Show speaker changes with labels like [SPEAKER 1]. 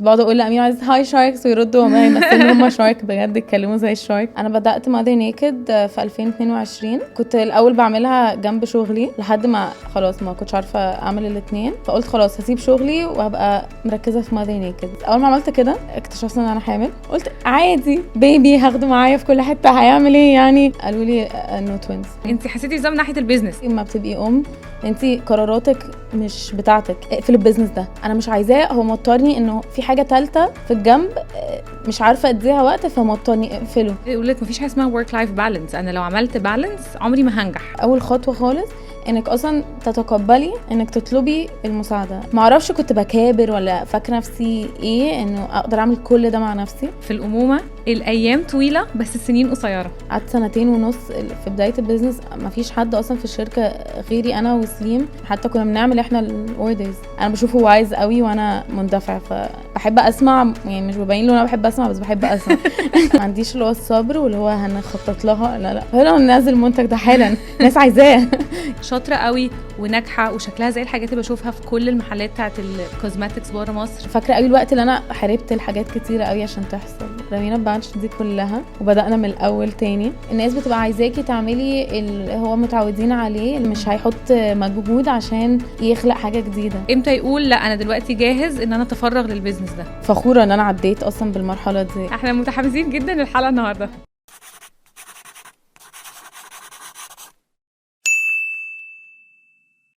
[SPEAKER 1] بقعد اقول لامير عايز هاي شاركس ويردوا وما يمثلوا هم شارك بجد، يتكلموا زي الشارك. انا بدات ماذر نيكد في 2022. كنت الاول بعملها جنب شغلي لحد ما خلاص ما كنتش عارفه اعمل الاثنين، فقلت خلاص هسيب شغلي وهبقى مركزه في ماذر نيكد. اول ما عملت كده اكتشفت ان انا حامل، قلت عادي بيبي هاخده معايا في كل حته، هيعمل ايه يعني؟ قالوا لي نو توينز.
[SPEAKER 2] انت حسيتي ازاي من ناحيه البيزنس؟
[SPEAKER 1] لما بتبقي انت قراراتك مش بتاعتك. اقفل البيزنس ده، انا مش عايزاه. هو موترني انه في حاجه ثالثه في الجنب مش عارفه اديها وقت، فموترني اقفله.
[SPEAKER 2] يقول لك مفيش حاجه اسمها ورك لايف بالانس، انا لو عملت بالانس عمري ما هنجح.
[SPEAKER 1] اول خطوه خالص انك اصلا تتقبلي انك تطلبي المساعده. ما اعرفش كنت بكابر ولا فاكره نفسي ايه انه اقدر اعمل كل ده مع نفسي.
[SPEAKER 2] في الامومه الايام طويله بس السنين قصيره.
[SPEAKER 1] قعدت 2.5 سنين في بدايه البيزنس، ما فيش حد اصلا في الشركه غيري انا وسليم، حتى كنا بنعمل احنا الاوردرز. انا بشوفه وايز قوي وانا مندفع، فبحب اسمع، يعني مش ببين له انا بحب اسمع بس بحب اسمع. ما عنديش اللي هو الصبر واللي هو هنخطط لها، لا هلا ننزل المنتج ده حالا، ناس عايزاه.
[SPEAKER 2] شاطره قوي وناجحه وشكلها زي الحاجات اللي بشوفها في كل المحلات بتاعت الكوزماتكس بره مصر.
[SPEAKER 1] فاكره قوي الوقت اللي انا حاربت الحاجات كتيره قوي عشان تحصل. رمينا البانش دي كلها وبدانا من الاول تاني. الناس بتبقى عايزاكي تعملي اللي هو متعودين عليه، اللي مش هيحط مجهود عشان يخلق حاجه جديده.
[SPEAKER 2] امتى يقول لا انا دلوقتي جاهز ان انا اتفرغ للبيزنس ده؟
[SPEAKER 1] فخوره ان انا عديت اصلا بالمرحله دي.
[SPEAKER 2] احنا متحمسين جدا للحلقه النهارده.